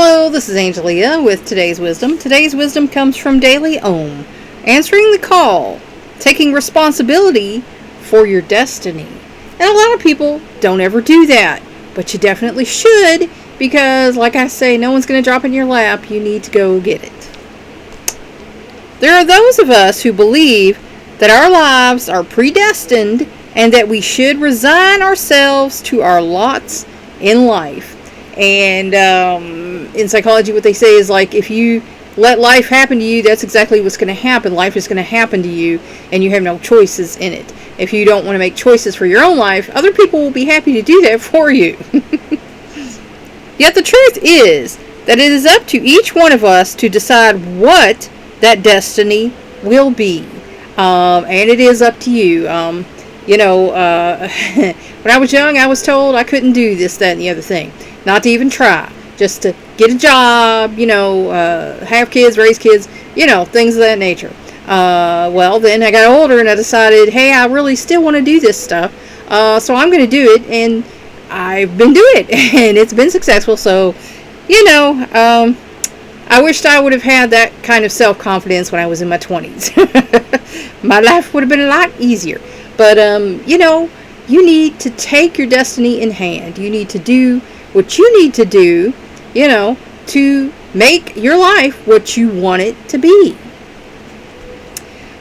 Hello, this is Angelia with Today's Wisdom. Today's wisdom comes from Daily Ohm, answering the call, taking responsibility for your destiny. And a lot of people don't ever do that, but you definitely should, because like I say, no one's going to drop in your lap. You need to go get it. There are those of us who believe that our lives are predestined and that we should resign ourselves to our lots in life. And in psychology, what they say is, like, if you let life happen to you, that's exactly what's going to happen. Life is going to happen to you, and you have no choices in it. If you don't want to make choices for your own life, other people will be happy to do that for you. Yet the truth is that it is up to each one of us to decide what that destiny will be. And it is up to you. When I was young, I was told I couldn't do this, that, and the other thing. Not to even try. Just to get a job, have kids, raise kids, things of that nature. Well, then I got older and I decided, hey, I really still want to do this stuff. So I'm going to do it, and I've been doing it, and it's been successful. So, I wished I would have had that kind of self-confidence when I was in my 20s. My life would have been a lot easier. But, you need to take your destiny in hand. You need to do what you need to do, to make your life what you want it to be.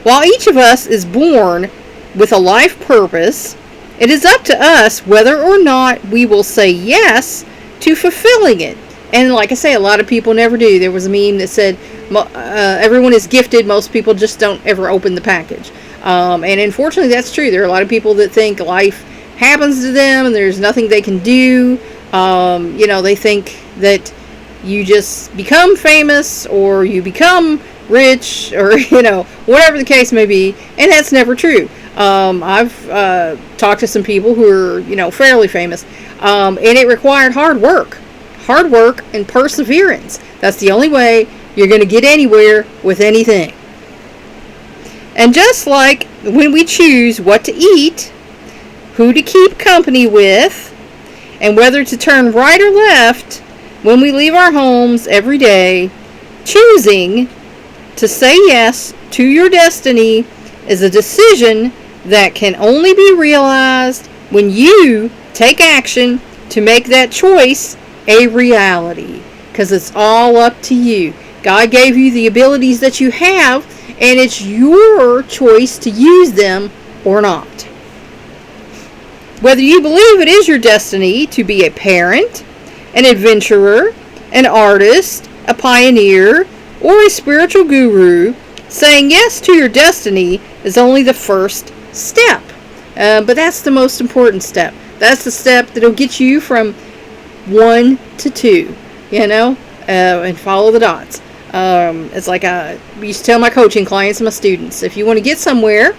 While each of us is born with a life purpose, it is up to us whether or not we will say yes to fulfilling it. And like I say, a lot of people never do. There was a meme that said, everyone is gifted, most people just don't ever open the package. And unfortunately, that's true. There are a lot of people that think life happens to them and there's nothing they can do. They think that you just become famous or you become rich or, whatever the case may be. And that's never true. I've talked to some people who are, fairly famous. And it required hard work and perseverance. That's the only way you're going to get anywhere with anything. And just like when we choose what to eat, who to keep company with, and whether to turn right or left when we leave our homes every day, choosing to say yes to your destiny is a decision that can only be realized when you take action to make that choice a reality. Because it's all up to you. God gave you the abilities that you have, and it's your choice to use them or not. Whether you believe it is your destiny to be a parent, an adventurer, an artist, a pioneer, or a spiritual guru, saying yes to your destiny is only the first step. But that's the most important step. That's the step that'll get you from 1 to 2, and follow the dots. It's like I used to tell my coaching clients and my students, if you want to get somewhere,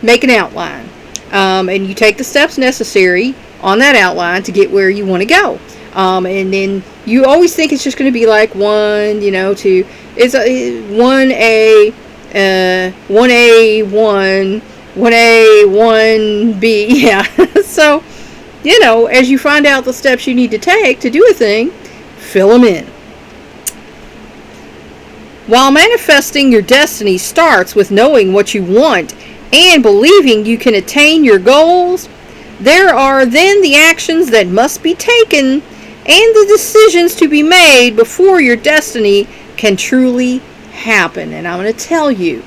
make an outline. And you take the steps necessary on that outline to get where you want to go. And then you always think it's just going to be like 1, 2. It's 1A, 1A, 1A, 1B. Yeah. So, as you find out the steps you need to take to do a thing, fill them in. While manifesting your destiny starts with knowing what you want and believing you can attain your goals, there are then the actions that must be taken and the decisions to be made before your destiny can truly happen. And I'm going to tell you,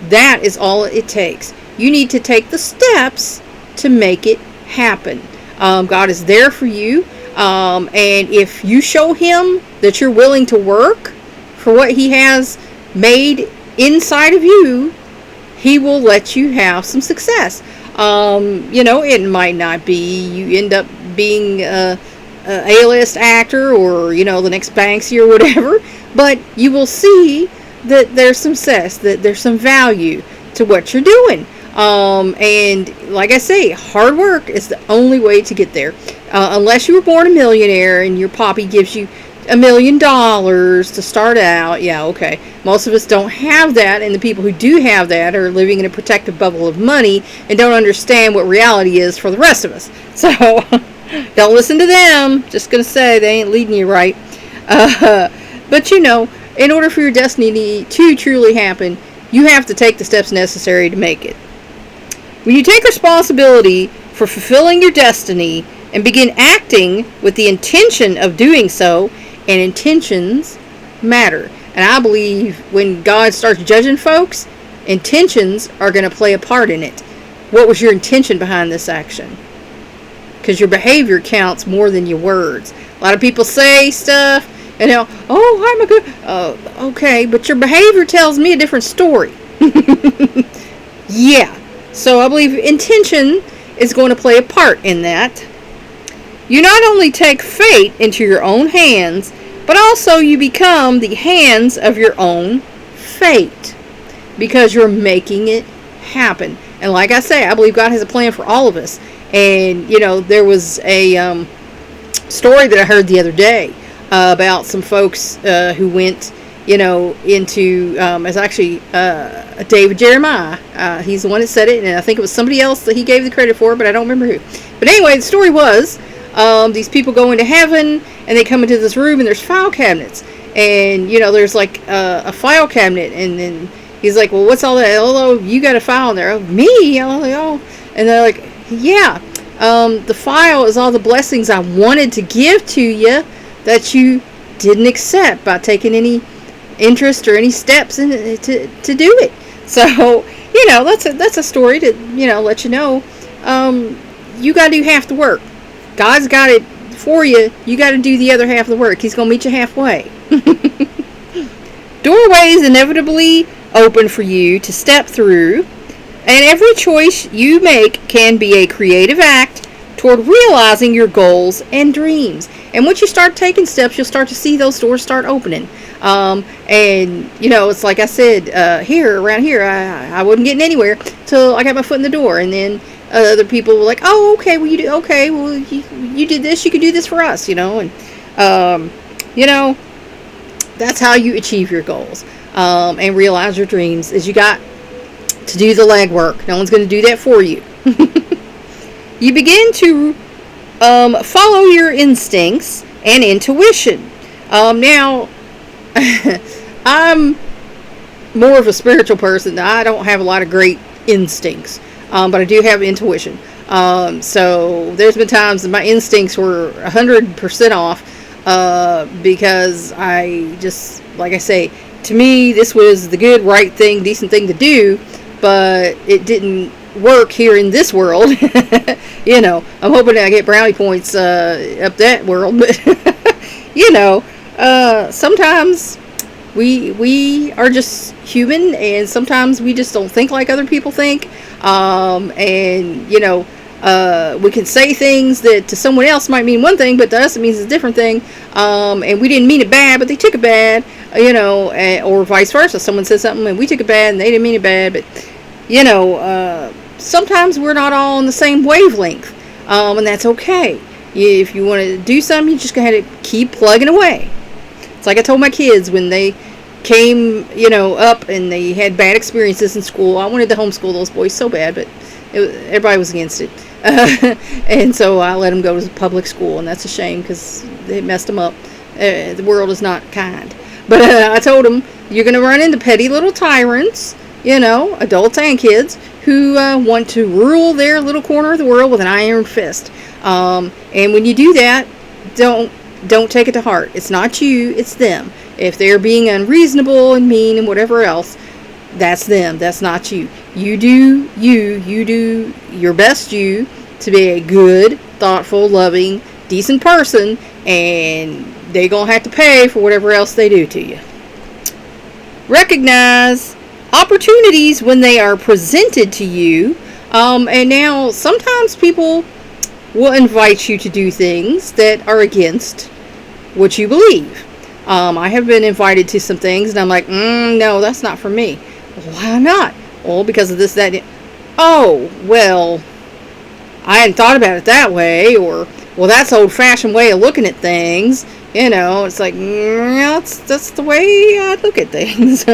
that is all it takes. You need to take the steps to make it happen. God is there for you. And if you show Him that you're willing to work for what He has made inside of you, He will let you have some success. It might not be you end up being a A-list actor or, the next Banksy or whatever, but you will see that there's some success, that there's some value to what you're doing. And like I say, hard work is the only way to get there. Unless you were born a millionaire and your poppy gives you $1 million to start out. Yeah, okay. Most of us don't have that, and the people who do have that are living in a protective bubble of money and don't understand what reality is for the rest of us. So, don't listen to them. Just gonna say, they ain't leading you right. But in order for your destiny to truly happen, you have to take the steps necessary to make it. When you take responsibility for fulfilling your destiny and begin acting with the intention of doing so, and intentions matter. And I believe when God starts judging folks, intentions are going to play a part in it. What was your intention behind this action? Because your behavior counts more than your words. A lot of people say stuff, and oh, I'm a good, okay, but your behavior tells me a different story. Yeah. So I believe intention is going to play a part in that. You not only take fate into your own hands, but also you become the hands of your own fate, because you're making it happen. And like I say, I believe God has a plan for all of us. And there was a story that I heard the other day about some folks who went into it's actually David Jeremiah. He's the one that said it, and I think it was somebody else that he gave the credit for, but I don't remember who. But anyway, the story was these people go into heaven, and they come into this room, and there's file cabinets, and there's like a file cabinet, and then he's like, well, what's all that? Oh, you got a file in there. Oh, me? Oh, and they're like, yeah, the file is all the blessings I wanted to give to you that you didn't accept by taking any interest or any steps in it to do it. So that's a story to let you know you got to do half the work. God's got it for you. You got to do the other half of the work. He's going to meet you halfway. Doorways inevitably open for you to step through, and every choice you make can be a creative act toward realizing your goals and dreams. And once you start taking steps, you'll start to see those doors start opening. And it's like I said, around here, I wasn't getting anywhere till I got my foot in the door, and then other people were like, oh, okay, well, you did this, you could do this for us, and that's how you achieve your goals and realize your dreams. Is you got to do the legwork. No one's going to do that for you. You begin to follow your instincts and intuition. Now, I'm more of a spiritual person. I don't have a lot of great instincts, but I do have intuition. So there's been times that my instincts were 100% off because I just, like I say, to me, this was the good, right thing, decent thing to do, but it didn't work here in this world. I'm hoping I get brownie points up that world, but sometimes we are just human, and sometimes we just don't think like other people think, and we can say things that to someone else might mean one thing, but to us it means a different thing, and we didn't mean it bad, but they took it bad, or vice versa. Someone said something and we took it bad and they didn't mean it bad, but sometimes we're not all on the same wavelength, and that's okay. If you want to do something, you just gotta keep plugging away. It's like I told my kids when they came, up and they had bad experiences in school. I wanted to homeschool those boys so bad, but everybody was against it. And so I let them go to public school, and that's a shame because it messed them up. The world is not kind. But I told them, you're going to run into petty little tyrants, adults and kids, who want to rule their little corner of the world with an iron fist. And when you do that, don't take it to heart. It's not you, it's them. If they're being unreasonable and mean and whatever else, that's them. That's not you. You do your best to be a good, thoughtful, loving, decent person, and they're going to have to pay for whatever else they do to you. Recognize opportunities when they are presented to you. And now sometimes people will invite you to do things that are against what you believe. I have been invited to some things, and I'm like, no, that's not for me. Why not? Well, because of this, that. Oh, well, I hadn't thought about it that way, or, well, that's an old-fashioned way of looking at things. It's like, that's the way I look at things.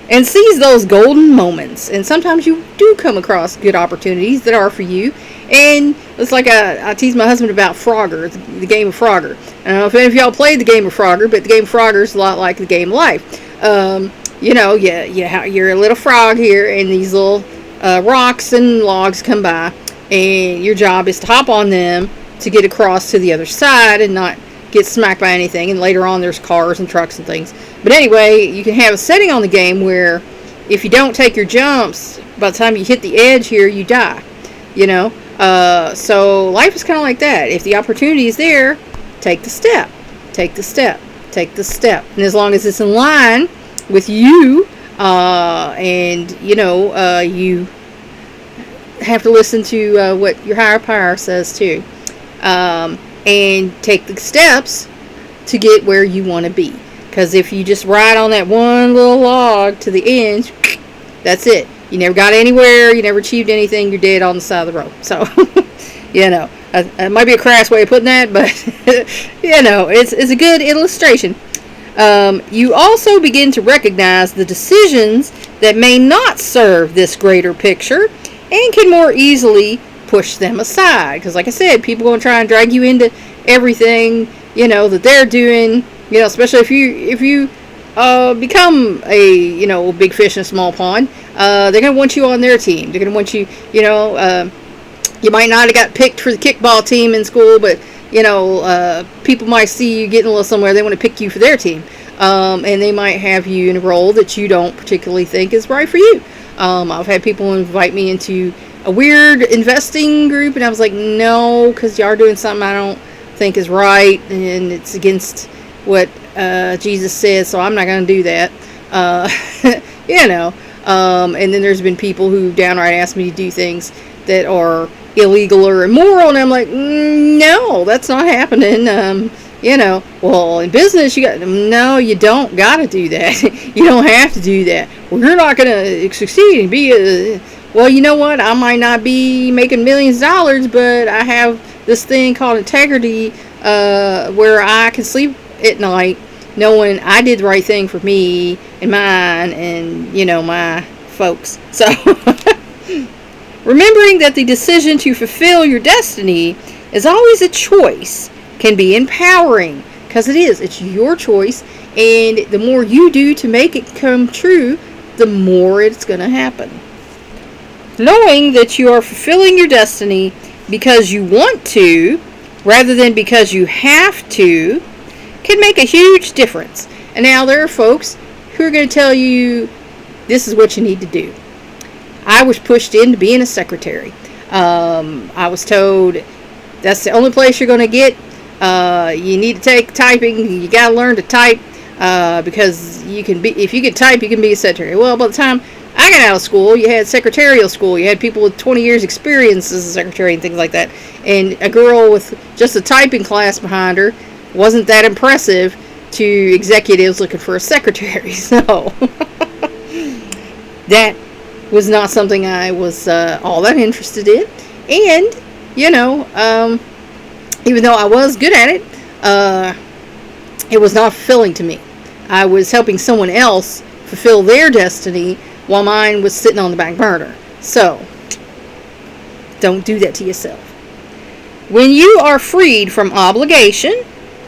and seize those golden moments. And sometimes you do come across good opportunities that are for you. And it's like I tease my husband about Frogger, the game of Frogger. I don't know if any of y'all played the game of Frogger, but the game of Frogger is a lot like the game of life. You're a little frog here, and these little rocks and logs come by, and your job is to hop on them to get across to the other side and not get smacked by anything. And later on there's cars and trucks and things. But anyway, you can have a setting on the game where if you don't take your jumps, by the time you hit the edge here, you die. So life is kind of like that. If the opportunity is there, take the step. Take the step. Take the step. And as long as it's in line with you, you have to listen to what your higher power says too. And take the steps to get where you want to be. Because if you just ride on that one little log to the end, that's it. You never got anywhere. You never achieved anything. You're dead on the side of the road. So, it might be a crass way of putting that, but, it's a good illustration. You also begin to recognize the decisions that may not serve this greater picture and can more easily push them aside. Because like I said, people are going to try and drag you into everything, that they're doing, especially if you become a, big fish in a small pond. They're going to want you on their team. They're going to want you, you might not have got picked for the kickball team in school, but, people might see you getting a little somewhere. They want to pick you for their team. And they might have you in a role that you don't particularly think is right for you. I've had people invite me into a weird investing group, and I was like, no, because y'all are doing something I don't think is right, and it's against what Jesus says, so I'm not going to do that. And then there's been people who downright ask me to do things that are illegal or immoral, and I'm like, no, that's not happening. Well, in business, no, you don't got to do that. You don't have to do that. Well, you're not going to succeed and be well, you know what? I might not be making millions of dollars, but I have this thing called integrity, where I can sleep at night knowing I did the right thing for me and mine and, my folks. So, remembering that the decision to fulfill your destiny is always a choice can be empowering, because it's your choice, and the more you do to make it come true, the more it's going to happen. Knowing that you are fulfilling your destiny because you want to, rather than because you have to, can make a huge difference. And now there are folks who are going to tell you this is what you need to do. I was pushed into being a secretary. I was told that's the only place you're going to get. You need to take typing. You got to learn to type, because if you can type, you can be a secretary. Well, by the time I got out of school, you had secretarial school. You had people with 20 years experience as a secretary and things like that. And a girl with just a typing class behind her wasn't that impressive to executives looking for a secretary. So that was not something I was all that interested in. And, even though I was good at it, it was not fulfilling to me. I was helping someone else fulfill their destiny while mine was sitting on the back burner. So, don't do that to yourself. When you are freed from obligation,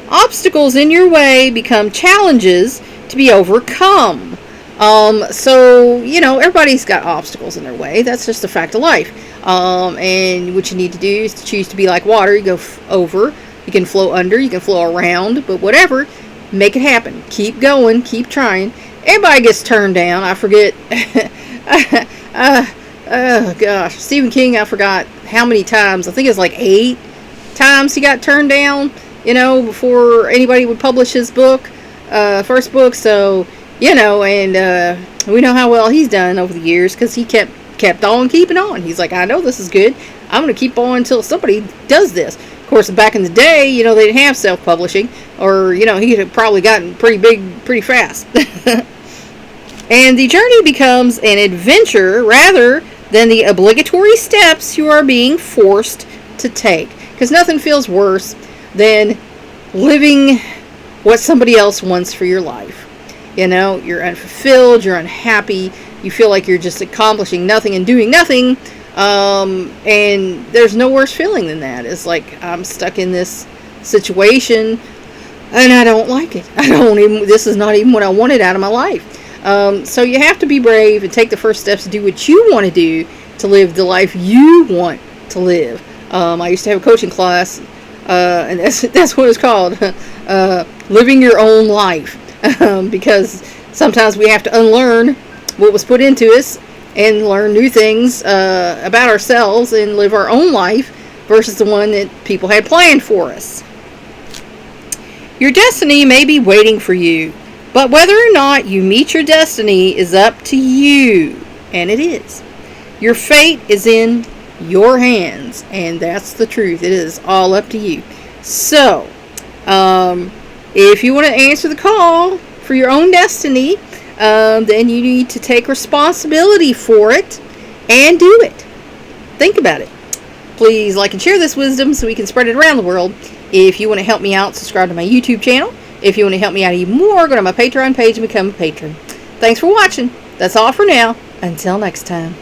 obstacles in your way become challenges to be overcome. Everybody's got obstacles in their way. That's just a fact of life. And what you need to do is to choose to be like water. You go over, you can flow under, you can flow around, but whatever, make it happen. Keep going, keep trying. Everybody gets turned down. I forget. Oh gosh, Stephen King, I forgot how many times. I think it's like 8 times he got turned down, before anybody would publish his book, first book. So, and we know how well he's done over the years, because he kept on keeping on. He's like, I know this is good. I'm going to keep on until somebody does this. Of course, back in the day, they didn't have self-publishing, or, he had probably gotten pretty big pretty fast. And the journey becomes an adventure rather than the obligatory steps you are being forced to take. Because nothing feels worse than living what somebody else wants for your life. You're unfulfilled, you're unhappy, you feel like you're just accomplishing nothing and doing nothing. And there's no worse feeling than that. It's like, I'm stuck in this situation and I don't like it. This is not even what I wanted out of my life. So you have to be brave and take the first steps to do what you want to do to live the life you want to live. I used to have a coaching class, and that's what it's called, living your own life. Because sometimes we have to unlearn what was put into us and learn new things about ourselves and live our own life versus the one that people had planned for us. Your destiny may be waiting for you, but whether or not you meet your destiny is up to you, and it is. Your fate is in your hands, and that's the truth. It is all up to you. So, if you want to answer the call for your own destiny, then you need to take responsibility for it and do it. Think about it. Please like and share this wisdom so we can spread it around the world. If you want to help me out, subscribe to my YouTube channel. If you want to help me out even more, go to my Patreon page and become a patron. Thanks for watching. That's all for now. Until next time.